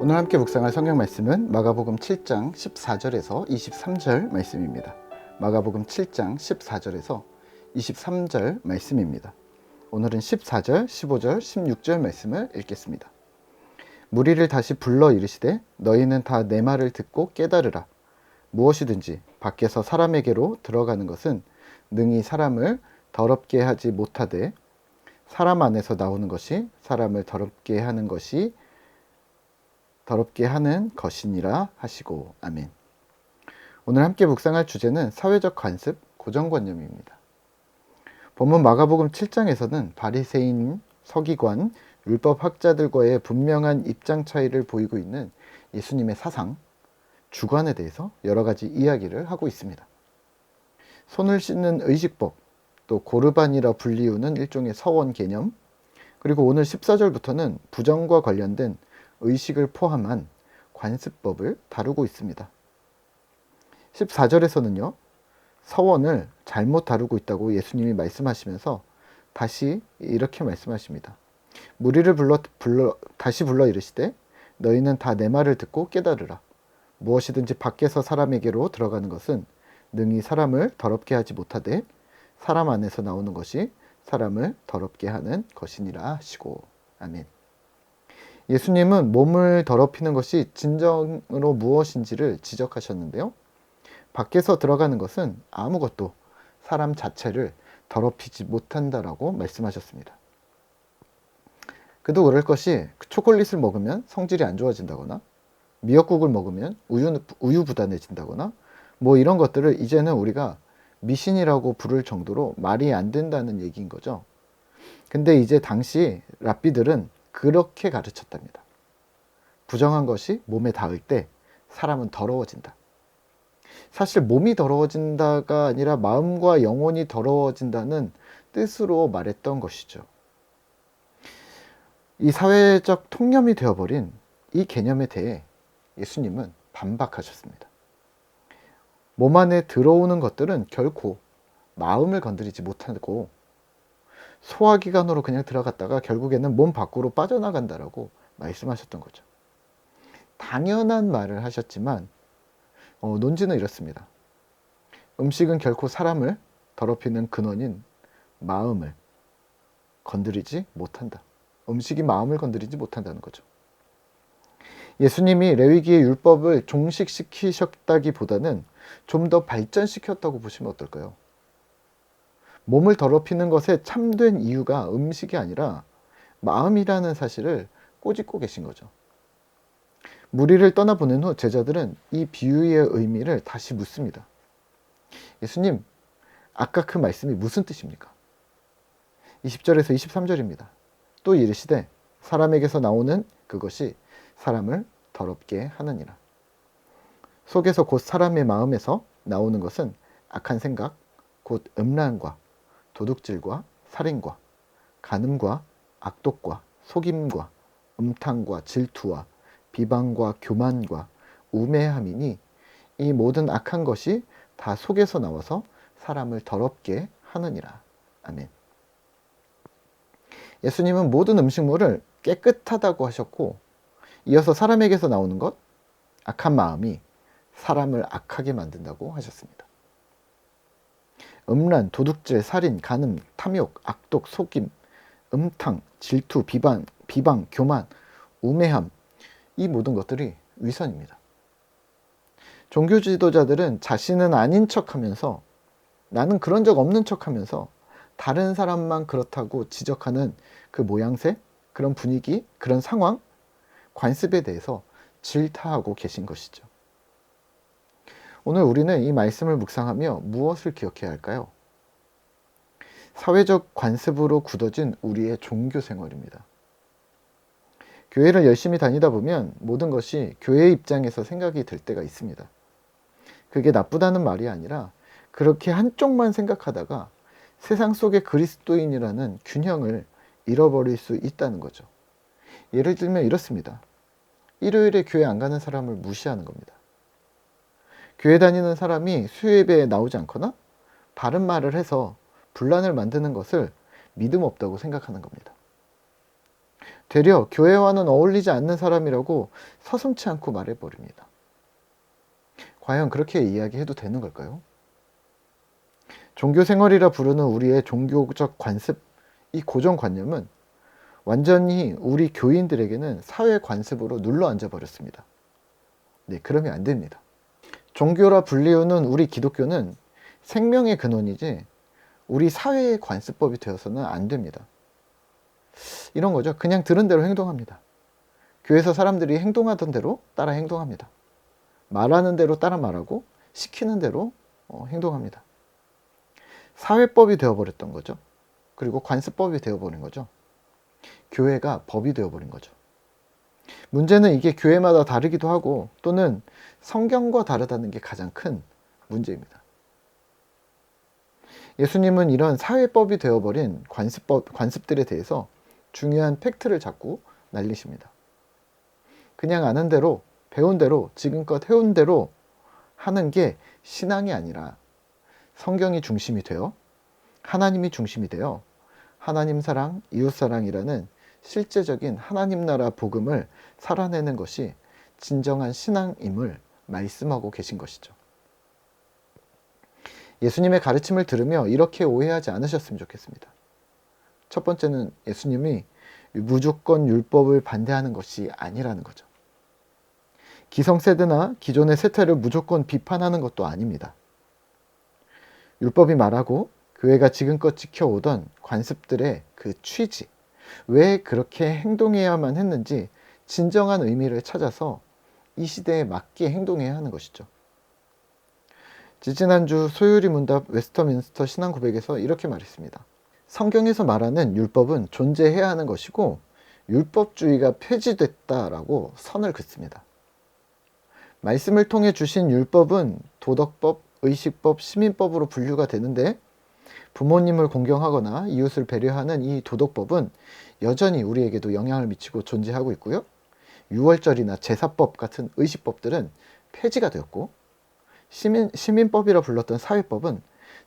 오늘 함께 묵상할 성경 말씀은 마가복음 7장 14절에서 23절 말씀입니다. 마가복음 7장 14절에서 23절 말씀입니다. 오늘은 14절, 15절, 16절 말씀을 읽겠습니다. 무리를 다시 불러 이르시되 너희는 다 내 말을 듣고 깨달으라. 무엇이든지 밖에서 사람에게로 들어가는 것은 능히 사람을 더럽게 하지 못하되 사람 안에서 나오는 것이 사람을 더럽게 하는 것이니라 하시고. 아멘. 오늘 함께 묵상할 주제는 사회적 관습, 고정관념입니다. 본문 마가복음 7장에서는 바리새인, 서기관, 율법학자들과의 분명한 입장 차이를 보이고 있는 예수님의 사상, 주관에 대해서 여러 가지 이야기를 하고 있습니다. 손을 씻는 의식법, 또 고르반이라 불리우는 일종의 서원 개념, 그리고 오늘 14절부터는 부정과 관련된 의식을 포함한 관습법을 다루고 있습니다. 14절에서는요, 서원을 잘못 다루고 있다고 예수님이 말씀하시면서 다시 이렇게 말씀하십니다. 무리를 다시 불러 이르시되 너희는 다 내 말을 듣고 깨달으라. 무엇이든지 밖에서 사람에게로 들어가는 것은 능히 사람을 더럽게 하지 못하되 사람 안에서 나오는 것이 사람을 더럽게 하는 것이니라 하시고. 아멘. 예수님은 몸을 더럽히는 것이 진정으로 무엇인지를 지적하셨는데요. 밖에서 들어가는 것은 아무것도 사람 자체를 더럽히지 못한다라고 말씀하셨습니다. 그도 그럴 것이 초콜릿을 먹으면 성질이 안 좋아진다거나 미역국을 먹으면 우유부단해진다거나 뭐 이런 것들을 이제는 우리가 미신이라고 부를 정도로 말이 안 된다는 얘기인 거죠. 근데 이제 당시 랍비들은 그렇게 가르쳤답니다. 부정한 것이 몸에 닿을 때 사람은 더러워진다. 사실 몸이 더러워진다가 아니라 마음과 영혼이 더러워진다는 뜻으로 말했던 것이죠. 이 사회적 통념이 되어버린 이 개념에 대해 예수님은 반박하셨습니다. 몸 안에 들어오는 것들은 결코 마음을 건드리지 못하고 소화기관으로 그냥 들어갔다가 결국에는 몸 밖으로 빠져나간다라고 말씀하셨던 거죠. 당연한 말을 하셨지만 논지는 이렇습니다. 음식은 결코 사람을 더럽히는 근원인 마음을 건드리지 못한다. 음식이 마음을 건드리지 못한다는 거죠. 예수님이 레위기의 율법을 종식시키셨다기보다는 좀 더 발전시켰다고 보시면 어떨까요? 몸을 더럽히는 것에 참된 이유가 음식이 아니라 마음이라는 사실을 꼬집고 계신 거죠. 무리를 떠나보낸 후 제자들은 이 비유의 의미를 다시 묻습니다. 예수님, 아까 그 말씀이 무슨 뜻입니까? 20절에서 23절입니다. 또 이르시되 사람에게서 나오는 그것이 사람을 더럽게 하느니라. 속에서 곧 사람의 마음에서 나오는 것은 악한 생각, 곧 음란과 도둑질과 살인과 간음과 악독과 속임과 음탕과 질투와 비방과 교만과 우매함이니 이 모든 악한 것이 다 속에서 나와서 사람을 더럽게 하느니라. 아멘. 예수님은 모든 음식물을 깨끗하다고 하셨고 이어서 사람에게서 나오는 것, 악한 마음이 사람을 악하게 만든다고 하셨습니다. 음란, 도둑질, 살인, 간음, 탐욕, 악독, 속임, 음탕, 질투, 비방, 교만, 우매함, 이 모든 것들이 위선입니다. 종교 지도자들은 자신은 아닌 척하면서 나는 그런 적 없는 척하면서 다른 사람만 그렇다고 지적하는 그 모양새, 그런 분위기, 그런 상황, 관습에 대해서 질타하고 계신 것이죠. 오늘 우리는 이 말씀을 묵상하며 무엇을 기억해야 할까요? 사회적 관습으로 굳어진 우리의 종교 생활입니다. 교회를 열심히 다니다 보면 모든 것이 교회 입장에서 생각이 들 때가 있습니다. 그게 나쁘다는 말이 아니라 그렇게 한쪽만 생각하다가 세상 속의 그리스도인이라는 균형을 잃어버릴 수 있다는 거죠. 예를 들면 이렇습니다. 일요일에 교회 안 가는 사람을 무시하는 겁니다. 교회 다니는 사람이 수요예배에 나오지 않거나 바른 말을 해서 분란을 만드는 것을 믿음 없다고 생각하는 겁니다. 되려 교회와는 어울리지 않는 사람이라고 서슴지 않고 말해버립니다. 과연 그렇게 이야기해도 되는 걸까요? 종교 생활이라 부르는 우리의 종교적 관습, 이 고정관념은 완전히 우리 교인들에게는 사회 관습으로 눌러 앉아 버렸습니다. 네, 그러면 안 됩니다. 종교라 불리우는 우리 기독교는 생명의 근원이지 우리 사회의 관습법이 되어서는 안 됩니다. 이런 거죠. 그냥 들은 대로 행동합니다. 교회에서 사람들이 행동하던 대로 따라 행동합니다. 말하는 대로 따라 말하고 시키는 대로 행동합니다. 사회법이 되어버렸던 거죠. 그리고 관습법이 되어버린 거죠. 교회가 법이 되어버린 거죠. 문제는 이게 교회마다 다르기도 하고 또는 성경과 다르다는 게 가장 큰 문제입니다. 예수님은 이런 사회법이 되어버린 관습들에 대해서 중요한 팩트를 자꾸 날리십니다. 그냥 아는 대로, 배운 대로, 지금껏 해온 대로 하는 게 신앙이 아니라 성경이 중심이 되어 하나님이 중심이 되어 하나님 사랑, 이웃 사랑이라는 실제적인 하나님 나라 복음을 살아내는 것이 진정한 신앙임을 말씀하고 계신 것이죠. 예수님의 가르침을 들으며 이렇게 오해하지 않으셨으면 좋겠습니다. 첫 번째는 예수님이 무조건 율법을 반대하는 것이 아니라는 거죠. 기성세대나 기존의 세태를 무조건 비판하는 것도 아닙니다. 율법이 말하고 교회가 지금껏 지켜오던 관습들의 그 취지, 왜 그렇게 행동해야만 했는지 진정한 의미를 찾아서 이 시대에 맞게 행동해야 하는 것이죠. 지지난주 소요리 문답 웨스터민스터 신앙 고백에서 이렇게 말했습니다. 성경에서 말하는 율법은 존재해야 하는 것이고 율법주의가 폐지됐다라고 선을 긋습니다. 말씀을 통해 주신 율법은 도덕법, 의식법, 시민법으로 분류가 되는데 부모님을 공경하거나 이웃을 배려하는 이 도덕법은 여전히 우리에게도 영향을 미치고 존재하고 있고요. 유월절이나 제사법 같은 의식법들은 폐지가 되었고 시민법이라 불렀던 사회법은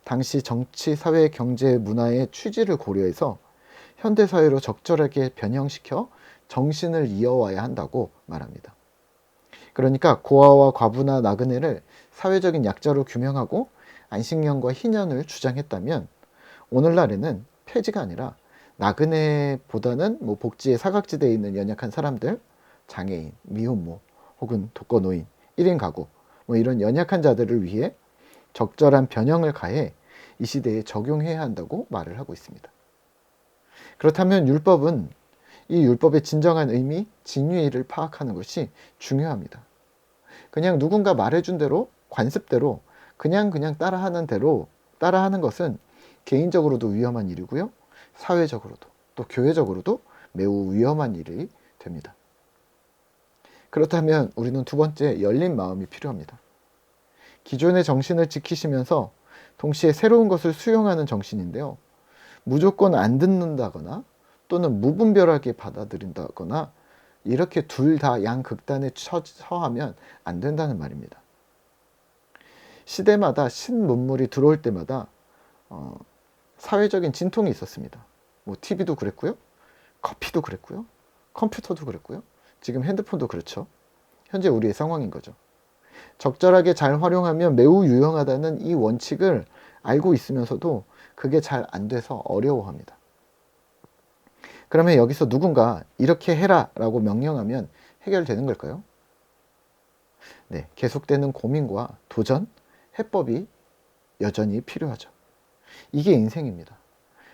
당시 정치, 사회, 경제, 문화의 취지를 고려해서 현대사회로 적절하게 변형시켜 정신을 이어와야 한다고 말합니다. 그러니까 고아와 과부나 나그네를 사회적인 약자로 규명하고 안식년과 희년을 주장했다면 오늘날에는 폐지가 아니라 나그네보다는 복지의 사각지대에 있는 연약한 사람들, 장애인, 미혼모 혹은 독거노인, 1인 가구 이런 연약한 자들을 위해 적절한 변형을 가해 이 시대에 적용해야 한다고 말을 하고 있습니다. 그렇다면 율법은 이 율법의 진정한 의미, 진위를 파악하는 것이 중요합니다. 그냥 누군가 말해준 대로, 관습대로 그냥 따라하는 대로 따라하는 것은 개인적으로도 위험한 일이고요. 사회적으로도 또 교회적으로도 매우 위험한 일이 됩니다. 그렇다면 우리는 두 번째, 열린 마음이 필요합니다. 기존의 정신을 지키시면서 동시에 새로운 것을 수용하는 정신인데요. 무조건 안 듣는다거나 또는 무분별하게 받아들인다거나 이렇게 둘 다 양극단에 처하면 안 된다는 말입니다. 시대마다 신문물이 들어올 때마다 사회적인 진통이 있었습니다. TV도 그랬고요. 커피도 그랬고요. 컴퓨터도 그랬고요. 지금 핸드폰도 그렇죠. 현재 우리의 상황인 거죠. 적절하게 잘 활용하면 매우 유용하다는 이 원칙을 알고 있으면서도 그게 잘 안 돼서 어려워합니다. 그러면 여기서 누군가 이렇게 해라 라고 명령하면 해결되는 걸까요? 네, 계속되는 고민과 도전, 해법이 여전히 필요하죠. 이게 인생입니다.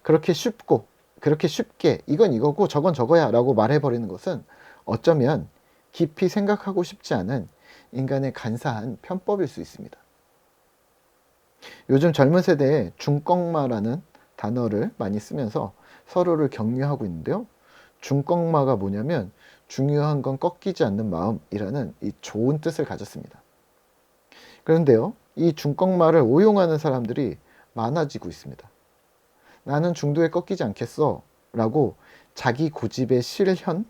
그렇게 쉽게 이건 이거고 저건 저거야 라고 말해버리는 것은 어쩌면 깊이 생각하고 싶지 않은 인간의 간사한 편법일 수 있습니다. 요즘 젊은 세대에 중꺾마라는 단어를 많이 쓰면서 서로를 격려하고 있는데요. 중꺾마가 뭐냐면 중요한 건 꺾이지 않는 마음이라는 이 좋은 뜻을 가졌습니다. 그런데요, 이 중꺾마를 오용하는 사람들이 많아지고 있습니다. 나는 중도에 꺾이지 않겠어 라고 자기 고집의 실현,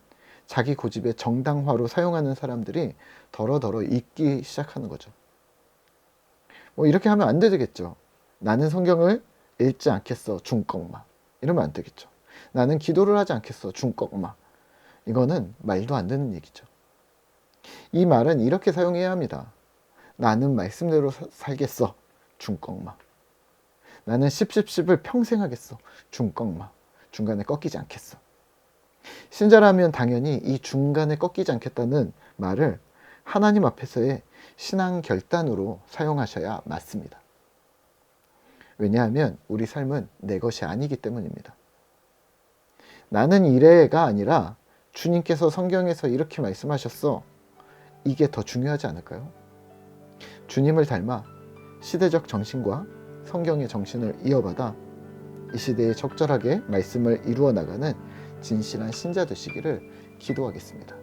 자기 고집의 정당화로 사용하는 사람들이 더러더러 있기 시작하는 거죠. 이렇게 하면 안 되겠죠. 나는 성경을 읽지 않겠어 중꺾마 이러면 안 되겠죠. 나는 기도를 하지 않겠어 중꺾마. 이거는 말도 안 되는 얘기죠. 이 말은 이렇게 사용해야 합니다. 나는 말씀대로 살겠어. 중꺽마. 나는 10을 평생 하겠어. 중꺽마. 중간에 꺾이지 않겠어. 신자라면 당연히 이 중간에 꺾이지 않겠다는 말을 하나님 앞에서의 신앙 결단으로 사용하셔야 맞습니다. 왜냐하면 우리 삶은 내 것이 아니기 때문입니다. 나는 이래가 아니라 주님께서 성경에서 이렇게 말씀하셨어. 이게 더 중요하지 않을까요? 주님을 닮아 시대적 정신과 성경의 정신을 이어받아 이 시대에 적절하게 말씀을 이루어 나가는 진실한 신자 되시기를 기도하겠습니다.